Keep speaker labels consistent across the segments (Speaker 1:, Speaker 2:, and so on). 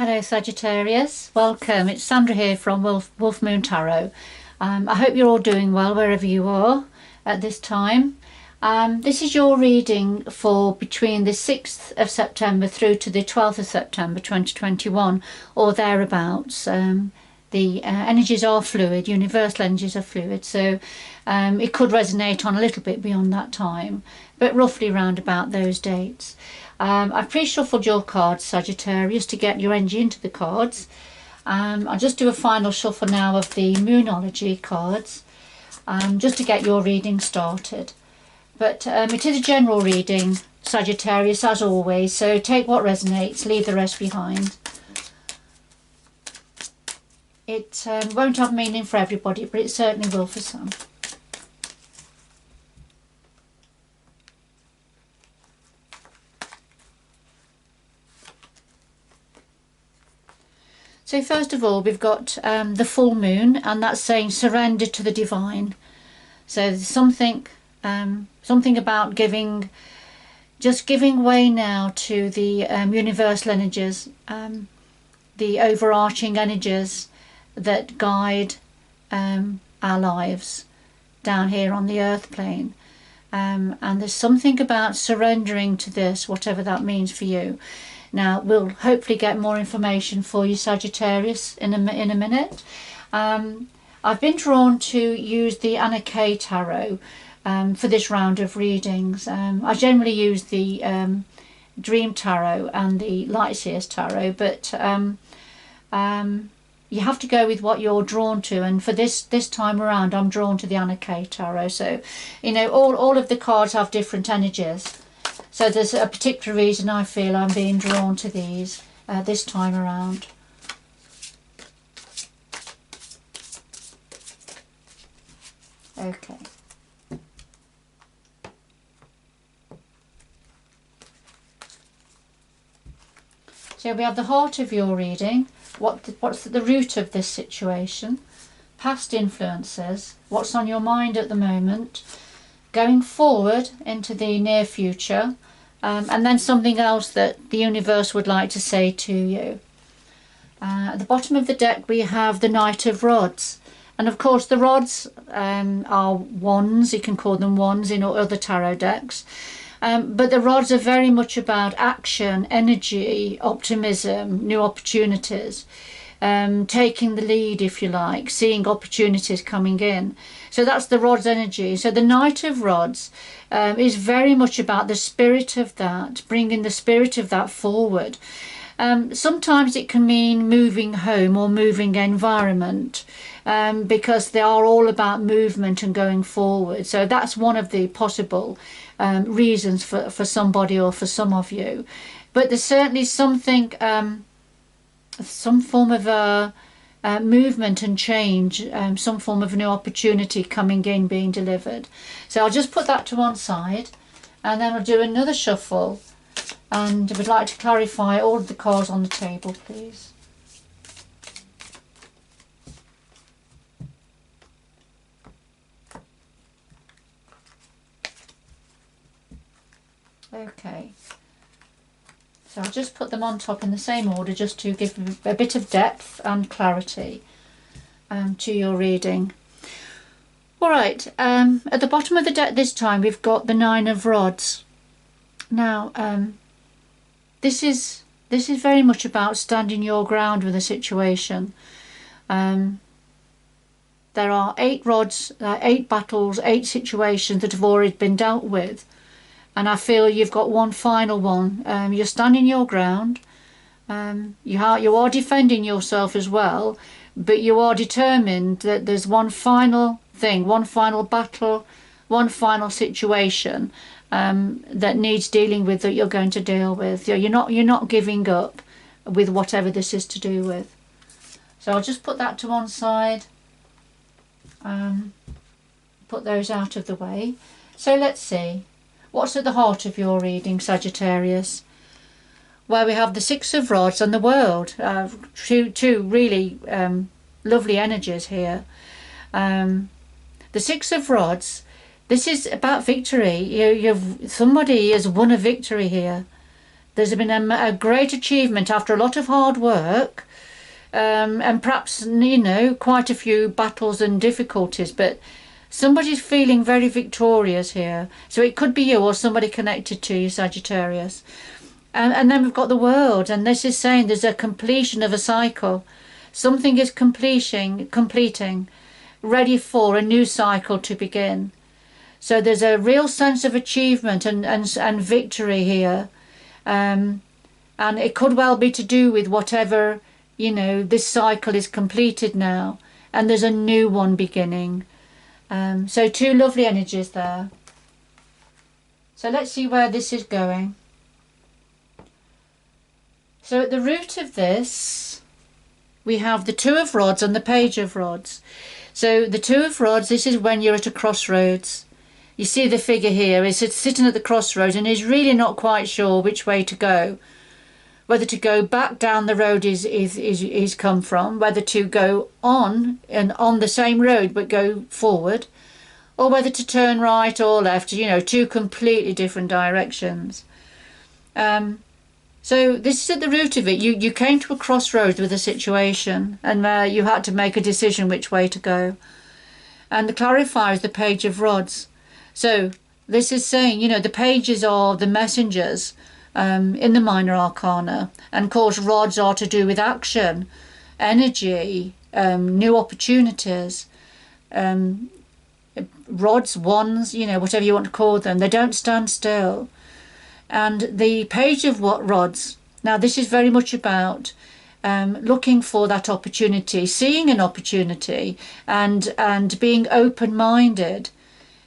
Speaker 1: Hello Sagittarius, welcome. It's Sandra here from Wolf Moon Tarot. I hope you're all doing well wherever you are at this time. This is your reading for between the 6th of September through to the 12th of September 2021 or thereabouts. The energies are fluid, universal energies are fluid, so it could resonate on a little bit beyond that time, but roughly around about those dates. I've pre-shuffled your cards, Sagittarius, to get your energy into the cards. I'll just do a final shuffle now of the Moonology cards, just to get your reading started. But it is a general reading, Sagittarius, as always, so take what resonates, leave the rest behind. It won't have meaning for everybody, but it certainly will for some. So first of all, we've got the full moon, and that's saying surrender to the divine. So there's something about giving, just giving way now to the universal energies, the overarching energies that guide our lives down here on the earth plane. And there's something about surrendering to this, whatever that means for you. Now, we'll hopefully get more information for you, Sagittarius, in a minute. I've been drawn to use the Anarchy Tarot for this round of readings. I generally use the Dream Tarot and the Lightseers Tarot, but you have to go with what you're drawn to, and for this time around I'm drawn to the Anarchy Tarot. So, you know, all of the cards have different energies. So there's a particular reason I feel I'm being drawn to these this time around. Okay. So we have the heart of your reading. What's the root of this situation? Past influences. What's on your mind at the moment? Going forward into the near future, and then something else that the universe would like to say to you. At the bottom of the deck we have the Knight of Rods, and of course the rods are wands. You can call them wands in other tarot decks, but the rods are very much about action, energy, optimism, new opportunities. Taking the lead, if you like, seeing opportunities coming in. So that's the rod's energy. So the Knight of Rods is very much about the spirit of that, bringing the spirit of that forward. Sometimes it can mean moving home or moving environment, because they are all about movement and going forward. So that's one of the possible reasons for somebody or for some of you. But there's certainly something, some form of movement and change, some form of new opportunity coming in, being delivered. So I'll just put that to one side, and then I'll do another shuffle, and I would like to clarify all of the cards on the table, please. Okay. So I'll just put them on top in the same order, just to give a bit of depth and clarity to your reading. Alright, at the bottom of the deck this time we've got the Nine of Rods. Now, this is very much about standing your ground with a situation. There are 8 rods, 8 battles, 8 situations that have already been dealt with. And I feel you've got one final one. You're standing your ground. You are defending yourself as well, but you are determined that there's one final thing, one final battle, one final situation that needs dealing with, that you're going to deal with. You're not giving up with whatever this is to do with. So I'll just put that to one side. Put those out of the way. So let's see. What's at the heart of your reading, Sagittarius? Well, we have the Six of Rods and the World. Two really lovely energies here. The Six of Rods, this is about victory. Somebody has won a victory here. There's been a great achievement after a lot of hard work, and perhaps, you know, quite a few battles and difficulties, but somebody's feeling very victorious here. So it could be you or somebody connected to you, Sagittarius. And then we've got the World, and this is saying there's a completion of a cycle. Something is completing, ready for a new cycle to begin. So there's a real sense of achievement and victory here. And it could well be to do with whatever, you know, this cycle is completed now, and there's a new one beginning. So two lovely energies there. So let's see where this is going. So at the root of this, we have the Two of Rods and the Page of Rods. So the Two of Rods, this is when you're at a crossroads. You see the figure here is sitting at the crossroads and is really not quite sure which way to go. Whether to go back down the road he's come from, whether to go on and on the same road but go forward, or whether to turn right or left, you know, two completely different directions. So this is at the root of it. You came to a crossroads with a situation, and you had to make a decision which way to go. And the clarifier is the Page of Rods. So this is saying, you know, the pages are the messengers in the minor arcana, and of course rods are to do with action, energy, new opportunities. Rods, wands, you know, whatever you want to call them, they don't stand still. And the Page of Rods, now this is very much about looking for that opportunity, seeing an opportunity, and being open-minded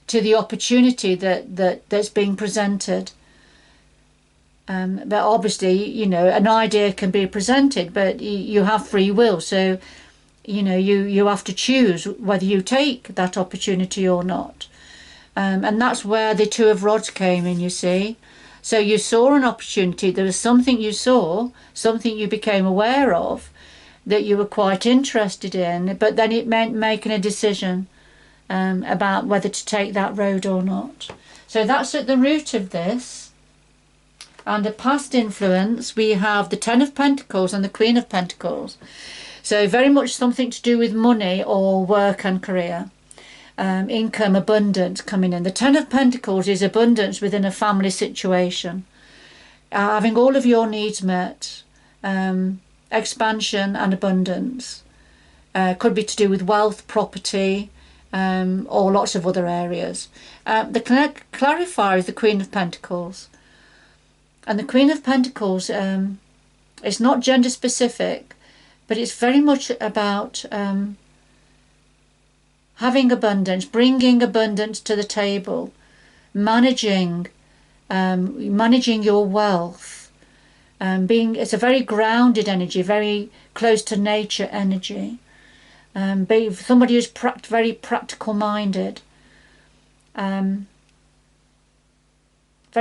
Speaker 1: to the opportunity that's being presented. But obviously, you know, an idea can be presented, but you have free will, so you know, you have to choose whether you take that opportunity or not. And that's where the Two of Rods came in, you see. So you saw an opportunity, there was something you saw, something you became aware of that you were quite interested in, but then it meant making a decision about whether to take that road or not. So that's at the root of this. And the past influence, we have the Ten of Pentacles and the Queen of Pentacles. So very much something to do with money or work and career. Income, abundance coming in. The Ten of Pentacles is abundance within a family situation. Having all of your needs met. Expansion and abundance. Could be to do with wealth, property, or lots of other areas. The clarifier is the Queen of Pentacles. And the Queen of Pentacles, it's not gender specific, but it's very much about having abundance, bringing abundance to the table, managing your wealth, it's a very grounded energy, very close to nature energy. Somebody who's very practical minded, very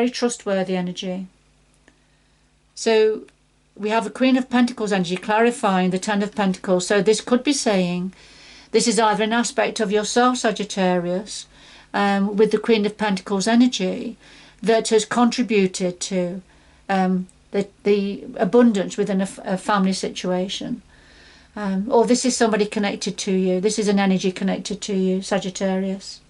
Speaker 1: trustworthy energy. So we have a Queen of Pentacles energy clarifying the Ten of Pentacles. So this could be saying this is either an aspect of yourself, Sagittarius, with the Queen of Pentacles energy that has contributed to the abundance within a family situation. Or this is somebody connected to you. This is an energy connected to you, Sagittarius.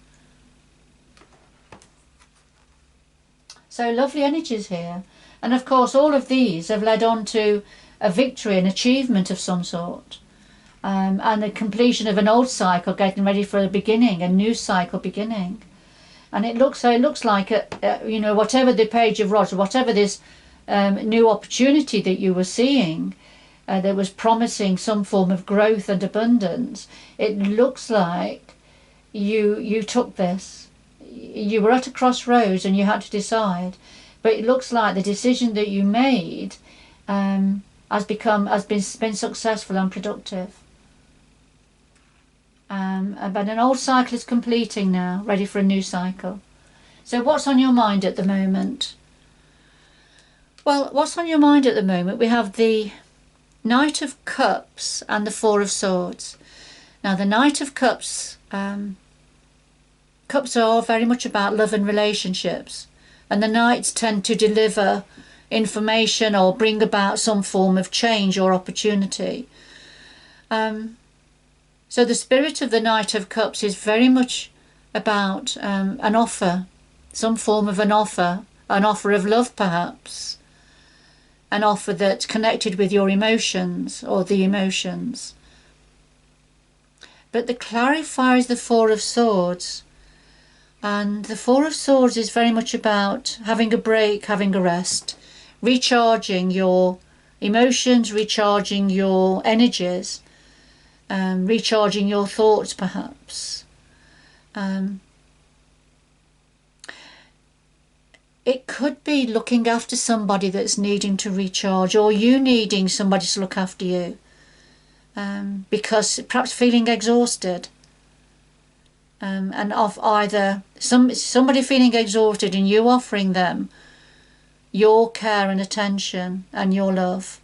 Speaker 1: So lovely energies here. And of course all of these have led on to a victory, an achievement of some sort. And the completion of an old cycle, getting ready for a beginning, a new cycle beginning. And it looks like, you know, whatever the Page of Rods, whatever this new opportunity that you were seeing, that was promising some form of growth and abundance, it looks like you took this. You were at a crossroads and you had to decide. But it looks like the decision that you made has been successful and productive. But an old cycle is completing now, ready for a new cycle. So what's on your mind at the moment? Well, what's on your mind at the moment? We have the Knight of Cups and the Four of Swords. Now the Knight of Cups, cups are very much about love and relationships. And the knights tend to deliver, information or bring about some form of change or opportunity. So the spirit of the Knight of Cups is very much about an offer, some form of an offer of love perhaps, an offer that's connected with your emotions or the emotions. But the clarifier is the Four of Swords, and the Four of Swords is very much about having a break, having a rest, recharging your emotions, recharging your energies, recharging your thoughts perhaps. It could be looking after somebody that's needing to recharge, or you needing somebody to look after you, because perhaps feeling exhausted, and of either somebody feeling exhausted and you offering them your care and attention and your love.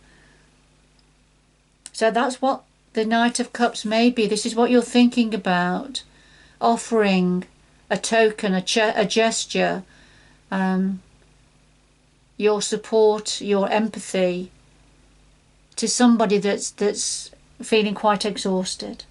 Speaker 1: So that's what the Knight of Cups may be. This is what you're thinking about, offering a token, a gesture, your support, your empathy to somebody that's feeling quite exhausted.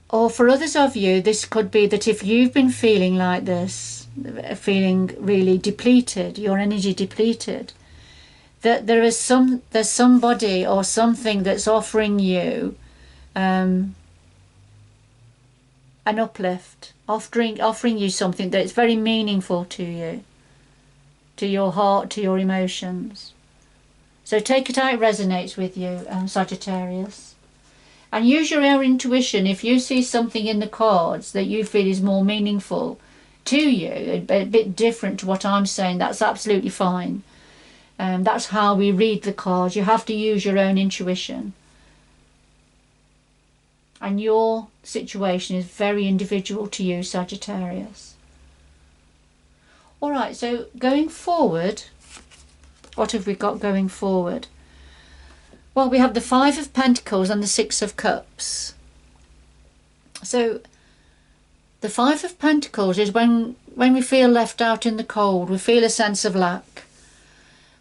Speaker 1: Or for others of you, this could be that if you've been feeling like this, feeling really depleted, your energy depleted, that there's somebody or something that's offering you an uplift, offering you something that's very meaningful to you, to your heart, to your emotions. So take it how it resonates with you, Sagittarius. And use your own intuition. If you see something in the cards that you feel is more meaningful to you, a bit different to what I'm saying, that's absolutely fine. That's how we read the cards. You have to use your own intuition. And your situation is very individual to you, Sagittarius. Alright, so going forward, what have we got going forward? Well, we have the Five of Pentacles and the Six of Cups. So the Five of Pentacles is when we feel left out in the cold, we feel a sense of lack.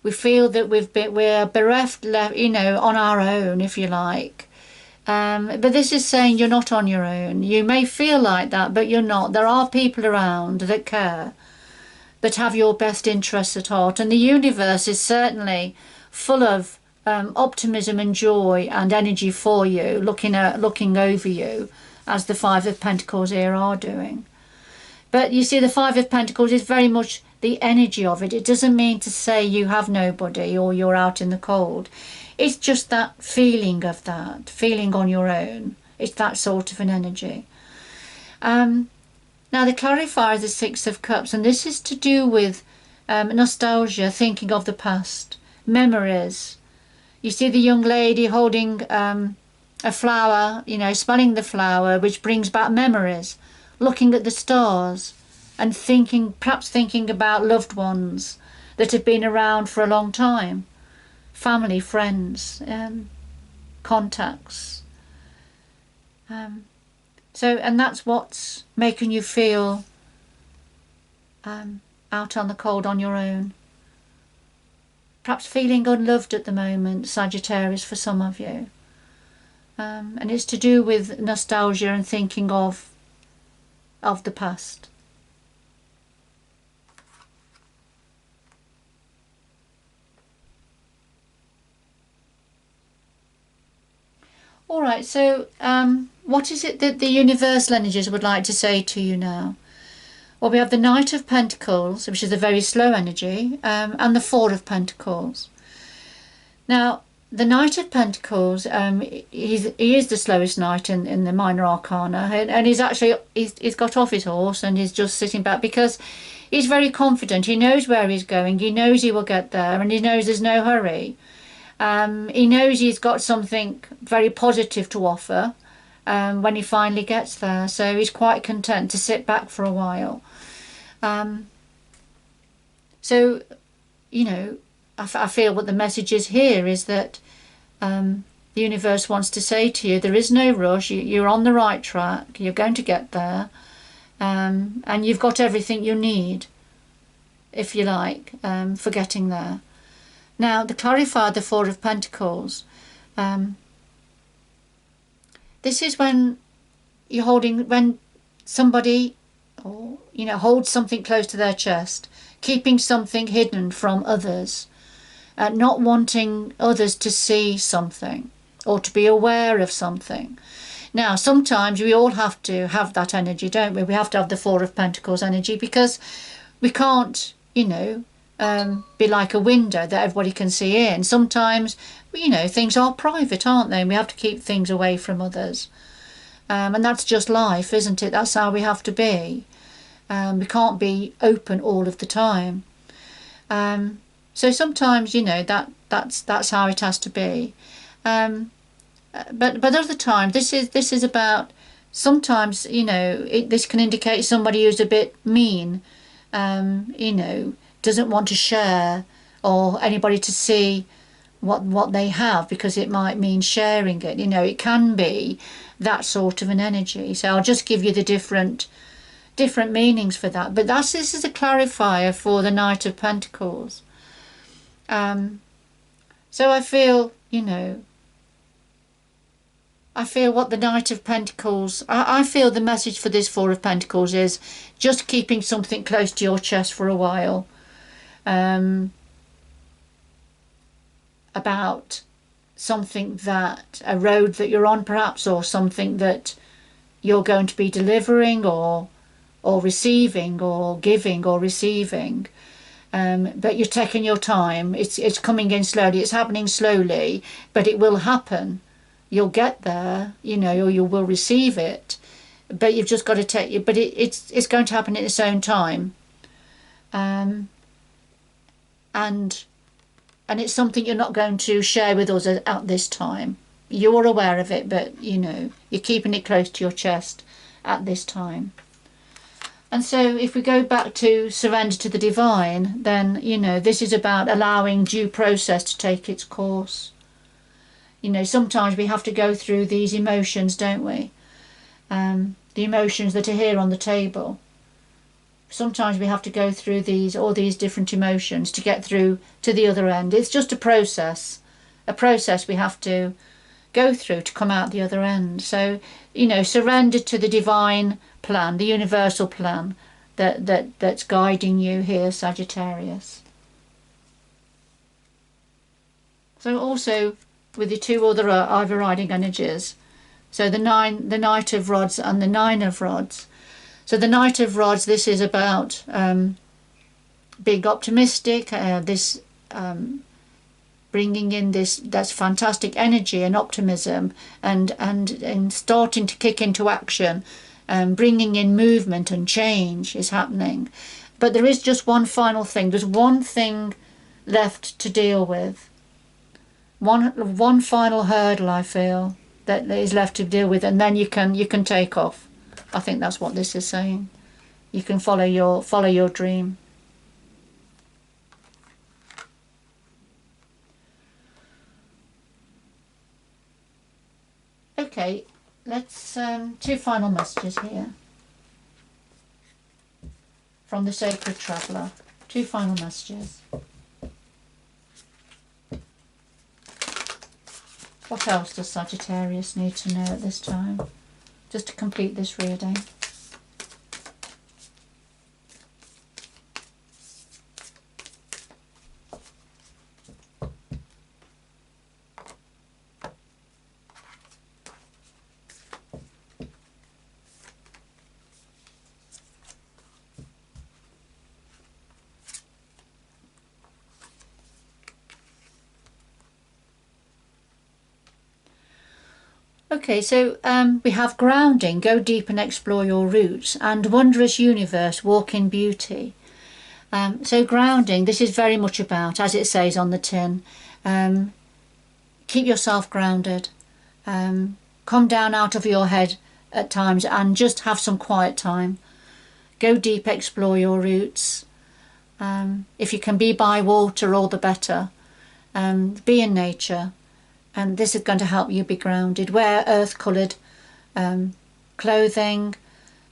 Speaker 1: We feel that we're bereft, on our own, if you like. But this is saying you're not on your own. You may feel like that, but you're not. There are people around that care, that have your best interests at heart. And the universe is certainly full of optimism and joy and energy for you, looking over you, as the Five of Pentacles here are doing. But you see, the Five of Pentacles is very much the energy of it. It doesn't mean to say you have nobody or you're out in the cold. It's just that feeling of that, feeling on your own. It's that sort of an energy. Now the clarifier is the Six of Cups, and this is to do with nostalgia, thinking of the past, memories. You see the young lady holding a flower, smelling the flower, which brings back memories, looking at the stars and perhaps thinking about loved ones that have been around for a long time, family, friends, contacts. And that's what's making you feel out on the cold on your own. Perhaps feeling unloved at the moment, Sagittarius, for some of you. And it's to do with nostalgia and thinking of the past. Alright, so what is it that the universal energies would like to say to you now? Well, we have the Knight of Pentacles, which is a very slow energy, and the Four of Pentacles. Now, the Knight of Pentacles, he is the slowest knight in the minor arcana, and he's got off his horse and he's just sitting back because he's very confident. He knows where he's going, he knows he will get there, and he knows there's no hurry. He knows he's got something very positive to offer when he finally gets there, so he's quite content to sit back for a while. I feel what the message is here is that The universe wants to say to you, there is no rush, you're on the right track, you're going to get there, and you've got everything you need, if you like, for getting there. Now, the clarifier, the Four of Pentacles, this is when you're holding, when somebody, or holds something close to their chest, keeping something hidden from others, not wanting others to see something or to be aware of something. Now, sometimes we all have to have that energy, don't we? We have to have the Four of Pentacles energy, because we can't, be like a window that everybody can see in. Sometimes, things are private, aren't they? And we have to keep things away from others. And that's just life, isn't it? That's how we have to be. We can't be open all of the time. So sometimes, that's how it has to be. But other times, this is about, sometimes, this can indicate somebody who's a bit mean, doesn't want to share or anybody to see what they have, because it might mean sharing it. It can be that sort of an energy. So I'll just give you the different meanings for that. But this is a clarifier for the Knight of Pentacles. So I feel, I feel what the Knight of Pentacles, I feel the message for this Four of Pentacles is just keeping something close to your chest for a while. About something that, a road that you're on perhaps, or something that you're going to be delivering or receiving, or giving or receiving. But you're taking your time. It's coming in slowly. It's happening slowly, but it will happen. You'll get there, or you will receive it. But you've just got to take it. But it's going to happen in its own time. And it's something you're not going to share with us at this time. You're aware of it, but you're keeping it close to your chest at this time. And so if we go back to surrender to the divine, then this is about allowing due process to take its course. Sometimes we have to go through these emotions, don't we? The emotions that are here on the table. Sometimes we have to go through all these different emotions to get through to the other end. It's just a process we have to go through to come out the other end. So, surrender to the divine plan, the universal plan that's guiding you here, Sagittarius. So also with the two other overriding energies, so the Knight of Rods and the Nine of Rods. So the Knight of Rods, this is about being optimistic, bringing in that's fantastic energy and optimism, and starting to kick into action, bringing in movement and change is happening. But there is just one final thing. There's one thing left to deal with. One final hurdle, I feel, that is left to deal with, and then you can take off. I think that's what this is saying. You can follow your dream. Okay, let's two final messages here from the Sacred Traveller. Two final messages. What else does Sagittarius need to know at this time, just to complete this reading? Okay, so we have grounding, go deep and explore your roots, and wondrous universe, walk in beauty. So grounding, this is very much about, as it says on the tin, keep yourself grounded, come down out of your head at times and just have some quiet time. Go deep, explore your roots. If you can be by water, all the better. Be in nature. and this is going to help you be grounded. Wear earth coloured clothing,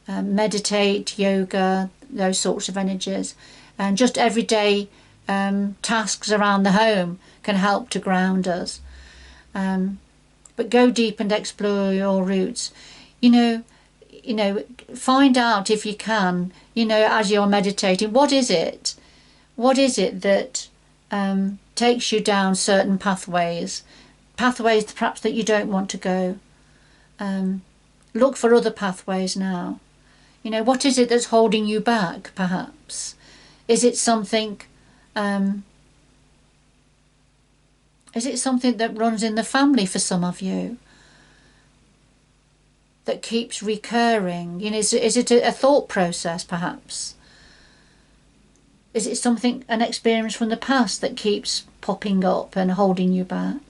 Speaker 1: meditate, yoga, those sorts of energies, and just everyday tasks around the home can help to ground us. But go deep and explore your roots. You know, find out if you can, as you're meditating, what is it that takes you down certain pathways perhaps that you don't want to go. Look for other pathways now. What is it that's holding you back, perhaps? Is it something that runs in the family for some of you, that keeps recurring? Is it a thought process, perhaps? Is it an experience from the past that keeps popping up and holding you back?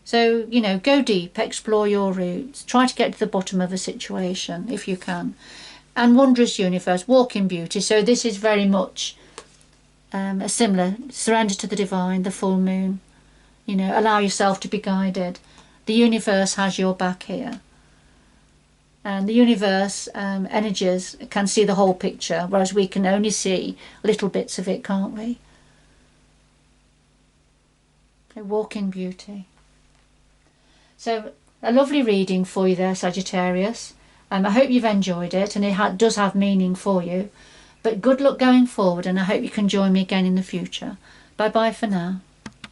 Speaker 1: So, go deep, explore your roots, try to get to the bottom of a situation if you can. And wondrous universe, walk in beauty. So this is very much a similar surrender to the divine, the full moon. Allow yourself to be guided. The universe has your back here. And the universe energies can see the whole picture, whereas we can only see little bits of it, can't we? So walk in beauty. So a lovely reading for you there, Sagittarius. I hope you've enjoyed it, and it does have meaning for you. But good luck going forward, and I hope you can join me again in the future. Bye bye for now.